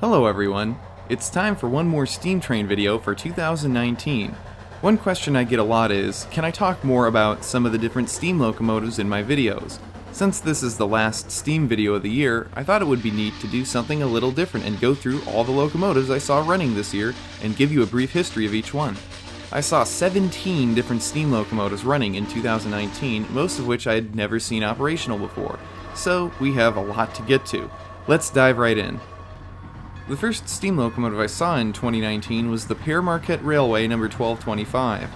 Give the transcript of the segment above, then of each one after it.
Hello everyone, it's time for one more Steam Train video for 2019. One question I get a lot is, can I talk more about some of the different steam locomotives in my videos? Since this is the last Steam video of the year, I thought it would be neat to do something a little different and go through all the locomotives I saw running this year and give you a brief history of each one. I saw 17 different steam locomotives running in 2019, most of which I had never seen operational before, so we have a lot to get to. Let's dive right in. The first steam locomotive I saw in 2019 was the Pere Marquette Railway number 1225.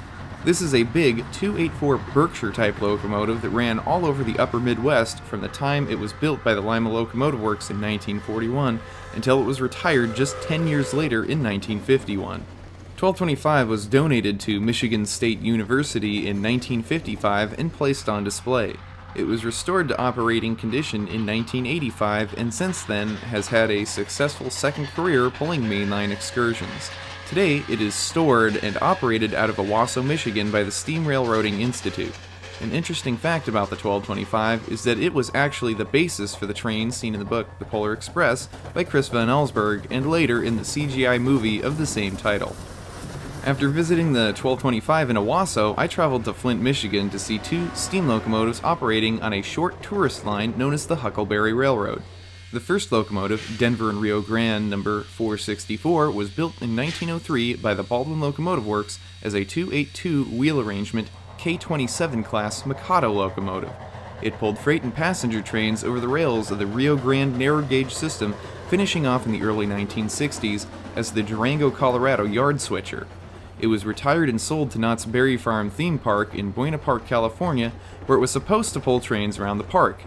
This is a big 284 Berkshire type locomotive that ran all over the upper Midwest from the time it was built by the Lima Locomotive Works in 1941 until it was retired just 10 years later in 1951. 1225 was donated to Michigan State University in 1955 and placed on display. It was restored to operating condition in 1985 and since then has had a successful second career pulling mainline excursions. Today, it is stored and operated out of Owasso, Michigan by the Steam Railroading Institute. An interesting fact about the 1225 is that it was actually the basis for the train seen in the book The Polar Express by Chris Van Allsburg and later in the CGI movie of the same title. After visiting the 1225 in Owasso, I traveled to Flint, Michigan to see two steam locomotives operating on a short tourist line known as the Huckleberry Railroad. The first locomotive, Denver and Rio Grande number 464, was built in 1903 by the Baldwin Locomotive Works as a 282 wheel arrangement K27 class Mikado locomotive. It pulled freight and passenger trains over the rails of the Rio Grande narrow gauge system, finishing off in the early 1960s as the Durango, Colorado yard switcher. It was retired and sold to Knott's Berry Farm Theme Park in Buena Park, California, where it was supposed to pull trains around the park.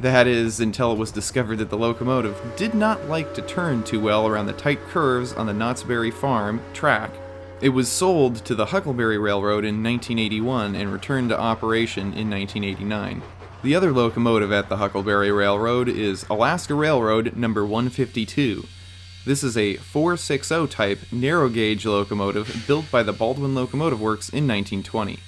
That is, until it was discovered that the locomotive did not like to turn too well around the tight curves on the Knott's Berry Farm track. It was sold to the Huckleberry Railroad in 1981 and returned to operation in 1989. The other locomotive at the Huckleberry Railroad is Alaska Railroad number 152. This is a 460 type narrow gauge locomotive built by the Baldwin Locomotive Works in 1920.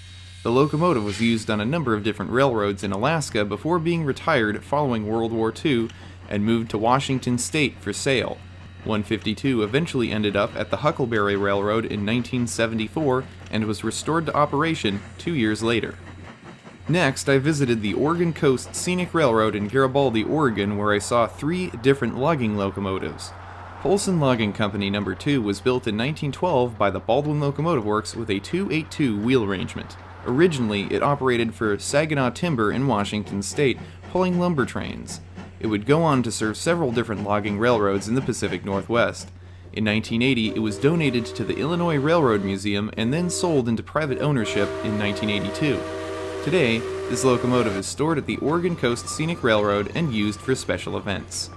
The locomotive was used on a number of different railroads in Alaska before being retired following World War II and moved to Washington State for sale. 152 eventually ended up at the Huckleberry Railroad in 1974 and was restored to operation 2 years later. Next, I visited the Oregon Coast Scenic Railroad in Garibaldi, Oregon, where I saw 3 different logging locomotives. Polson Logging Company No. 2 was built in 1912 by the Baldwin Locomotive Works with a 282 wheel arrangement. Originally, it operated for Saginaw Timber in Washington State, pulling lumber trains. It would go on to serve several different logging railroads in the Pacific Northwest. In 1980, it was donated to the Illinois Railroad Museum and then sold into private ownership in 1982. Today, this locomotive is stored at the Oregon Coast Scenic Railroad and used for special events.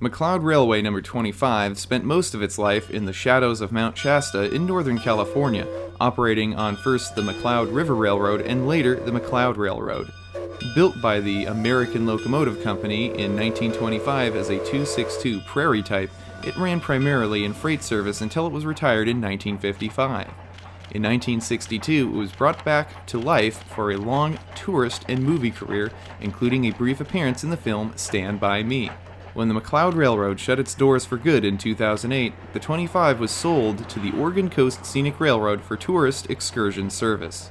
McLeod Railway No. 25 spent most of its life in the shadows of Mount Shasta in Northern California, operating on first the McLeod River Railroad and later the McLeod Railroad. Built by the American Locomotive Company in 1925 as a 262 Prairie type, it ran primarily in freight service until it was retired in 1955. In 1962, it was brought back to life for a long tourist and movie career, including a brief appearance in the film Stand By Me. When the McLeod Railroad shut its doors for good in 2008, the 25 was sold to the Oregon Coast Scenic Railroad for tourist excursion service.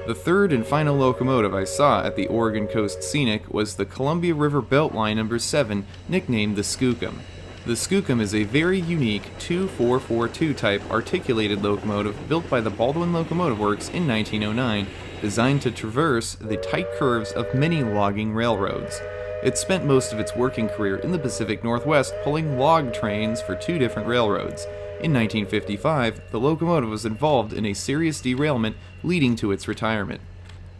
The third and final locomotive I saw at the Oregon Coast Scenic was the Columbia River Beltline No. 7, nicknamed the Skookum. The Skookum is a very unique 2442 type articulated locomotive built by the Baldwin Locomotive Works in 1909, designed to traverse the tight curves of many logging railroads. It spent most of its working career in the Pacific Northwest pulling log trains for 2 different railroads. In 1955, the locomotive was involved in a serious derailment leading to its retirement.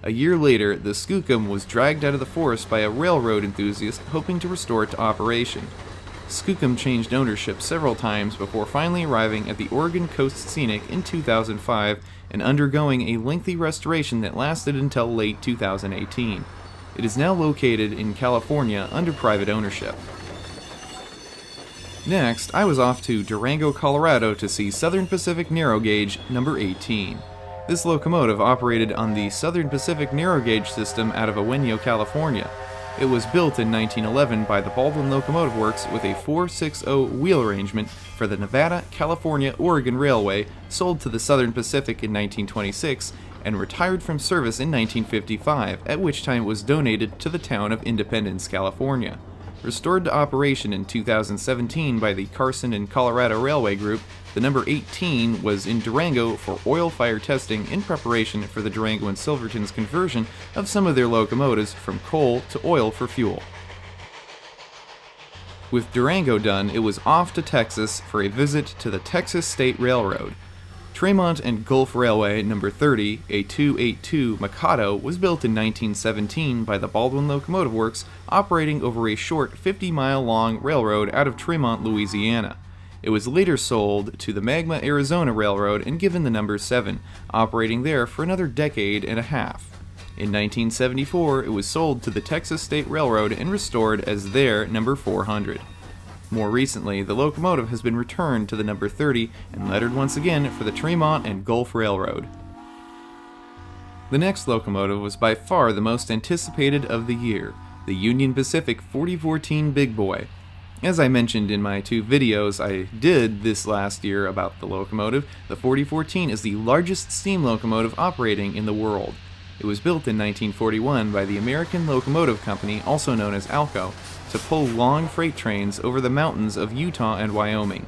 A year later, the Skookum was dragged out of the forest by a railroad enthusiast hoping to restore it to operation. Skookum changed ownership several times before finally arriving at the Oregon Coast Scenic in 2005 and undergoing a lengthy restoration that lasted until late 2018. It is now located in California under private ownership. Next, I was off to Durango, Colorado to see Southern Pacific Narrow Gauge No. 18. This locomotive operated on the Southern Pacific Narrow Gauge system out of Awenio, California. It was built in 1911 by the Baldwin Locomotive Works with a 460 wheel arrangement for the Nevada, California, Oregon Railway, sold to the Southern Pacific in 1926, and retired from service in 1955, at which time it was donated to the town of Independence, California. Restored to operation in 2017 by the Carson and Colorado Railway Group, the number 18 was in Durango for oil fire testing in preparation for the Durango and Silverton's conversion of some of their locomotives from coal to oil for fuel. With Durango done, it was off to Texas for a visit to the Texas State Railroad. Tremont and Gulf Railway number 30, a 282 Mikado, was built in 1917 by the Baldwin Locomotive Works, operating over a short 50-mile-long railroad out of Tremont, Louisiana. It was later sold to the Magma Arizona Railroad and given the number 7, operating there for another decade and a half. In 1974, it was sold to the Texas State Railroad and restored as their number 400. More recently, the locomotive has been returned to the number 30 and lettered once again for the Tremont and Gulf Railroad. The next locomotive was by far the most anticipated of the year, the Union Pacific 4014 Big Boy. As I mentioned in my 2 videos I did this last year about the locomotive, the 4014 is the largest steam locomotive operating in the world. It was built in 1941 by the American Locomotive Company, also known as ALCO, to pull long freight trains over the mountains of Utah and Wyoming.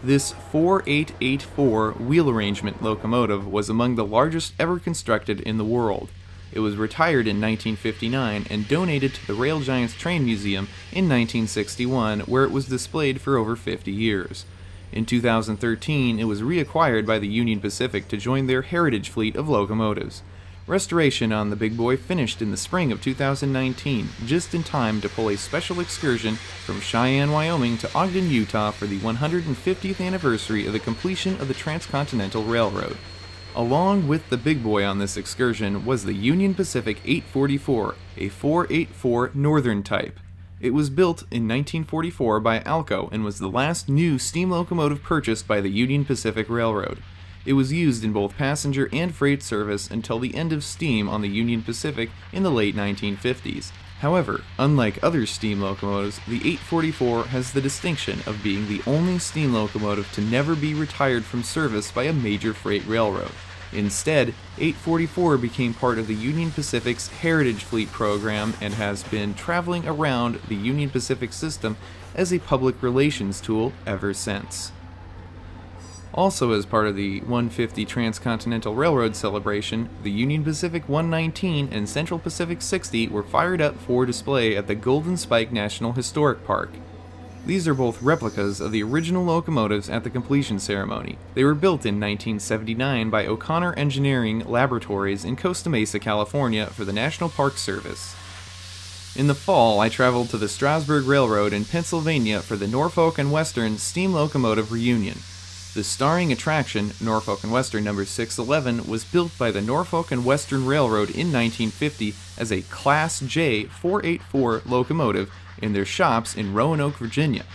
This 4884 wheel arrangement locomotive was among the largest ever constructed in the world. It was retired in 1959 and donated to the Rail Giants Train Museum in 1961, where it was displayed for over 50 years. In 2013, it was reacquired by the Union Pacific to join their heritage fleet of locomotives. Restoration on the Big Boy finished in the spring of 2019, just in time to pull a special excursion from Cheyenne, Wyoming to Ogden, Utah for the 150th anniversary of the completion of the Transcontinental Railroad. Along with the Big Boy on this excursion was the Union Pacific 844, a 484 Northern type. It was built in 1944 by ALCO and was the last new steam locomotive purchased by the Union Pacific Railroad. It was used in both passenger and freight service until the end of steam on the Union Pacific in the late 1950s. However, unlike other steam locomotives, the 844 has the distinction of being the only steam locomotive to never be retired from service by a major freight railroad. Instead, 844 became part of the Union Pacific's Heritage Fleet program and has been traveling around the Union Pacific system as a public relations tool ever since. Also as part of the 150 Transcontinental Railroad celebration, the Union Pacific 119 and Central Pacific 60 were fired up for display at the Golden Spike National Historic Park. These are both replicas of the original locomotives at the completion ceremony. They were built in 1979 by O'Connor Engineering Laboratories in Costa Mesa, California for the National Park Service. In the fall, I traveled to the Strasburg Railroad in Pennsylvania for the Norfolk and Western Steam Locomotive Reunion. The starring attraction, Norfolk and Western number 611, was built by the Norfolk and Western Railroad in 1950 as a Class J 484 locomotive in their shops in Roanoke, Virginia.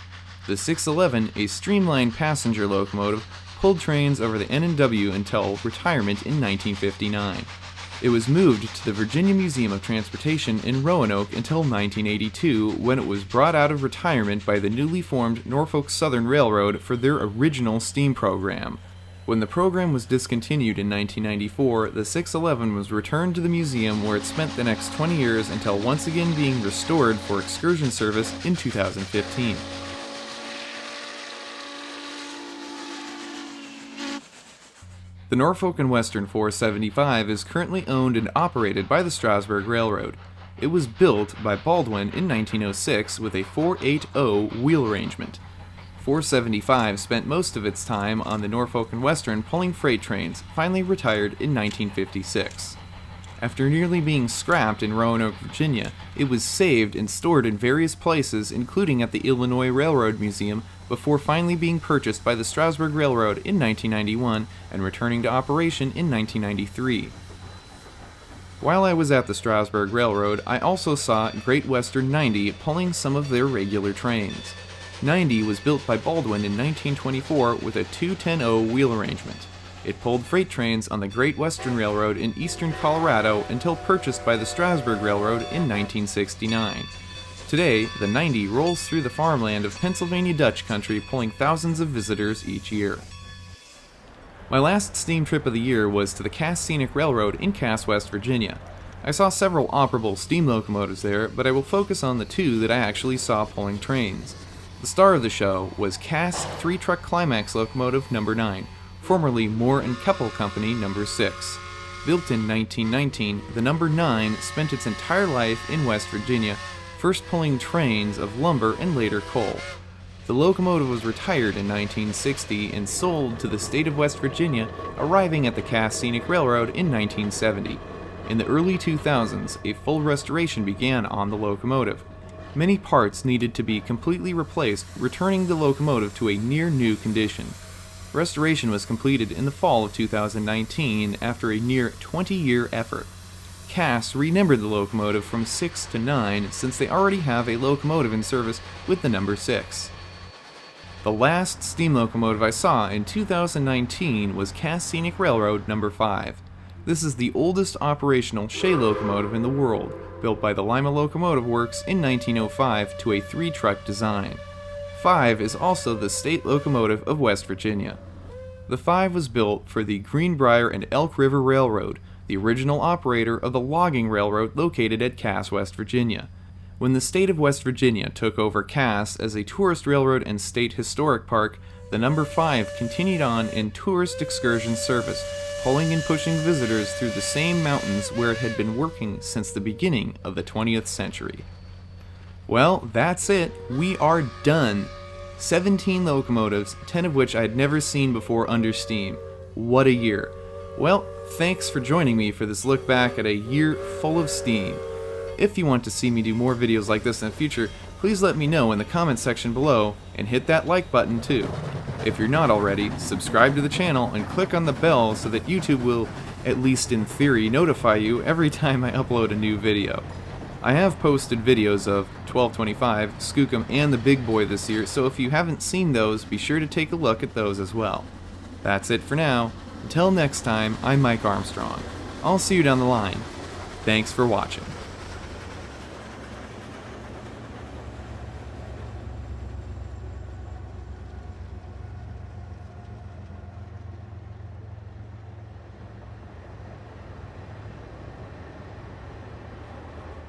The 611, a streamlined passenger locomotive, pulled trains over the N&W until retirement in 1959. It was moved to the Virginia Museum of Transportation in Roanoke until 1982, when it was brought out of retirement by the newly formed Norfolk Southern Railroad for their original steam program. When the program was discontinued in 1994, the 611 was returned to the museum, where it spent the next 20 years until once again being restored for excursion service in 2015. The Norfolk and Western 475 is currently owned and operated by the Strasburg Railroad. It was built by Baldwin in 1906 with a 480 wheel arrangement. 475 spent most of its time on the Norfolk and Western pulling freight trains, finally retired in 1956. After nearly being scrapped in Roanoke, Virginia, it was saved and stored in various places, including at the Illinois Railroad Museum, before finally being purchased by the Strasburg Railroad in 1991 and returning to operation in 1993. While I was at the Strasburg Railroad, I also saw Great Western 90 pulling some of their regular trains. 90 was built by Baldwin in 1924 with a 210 wheel arrangement. It pulled freight trains on the Great Western Railroad in eastern Colorado until purchased by the Strasburg Railroad in 1969. Today, the 90 rolls through the farmland of Pennsylvania Dutch country, pulling thousands of visitors each year. My last steam trip of the year was to the Cass Scenic Railroad in Cass, West Virginia. I saw several operable steam locomotives there, but I will focus on the two that I actually saw pulling trains. The star of the show was Cass 3-truck Climax locomotive number 9, formerly Moore and Keppel Company number 6. Built in 1919, the number 9 spent its entire life in West Virginia, first pulling trains of lumber and later coal. The locomotive was retired in 1960 and sold to the state of West Virginia, arriving at the Cass Scenic Railroad in 1970. In the early 2000s, a full restoration began on the locomotive. Many parts needed to be completely replaced, returning the locomotive to a near-new condition. Restoration was completed in the fall of 2019 after a near 20-year effort. Cass renumbered the locomotive from 6 to 9 since they already have a locomotive in service with the number 6. The last steam locomotive I saw in 2019 was Cass Scenic Railroad number 5. This is the oldest operational Shay locomotive in the world, built by the Lima Locomotive Works in 1905 to a 3-truck design. 5 is also the state locomotive of West Virginia. The 5 was built for the Greenbrier and Elk River Railroad, the original operator of the logging railroad located at Cass, West Virginia. When the state of West Virginia took over Cass as a tourist railroad and state historic park, the number 5 continued on in tourist excursion service, pulling and pushing visitors through the same mountains where it had been working since the beginning of the 20th century. Well, that's it. We are done. 17 locomotives, 10 of which I had never seen before under steam. What a year. Well, thanks for joining me for this look back at a year full of steam. If you want to see me do more videos like this in the future, please let me know in the comments section below, and hit that like button too. If you're not already, subscribe to the channel and click on the bell so that YouTube will, at least in theory, notify you every time I upload a new video. I have posted videos of 1225, Skookum, and the Big Boy this year, so if you haven't seen those, be sure to take a look at those as well. That's it for now. Until next time, I'm Mike Armstrong. I'll see you down the line. Thanks for watching.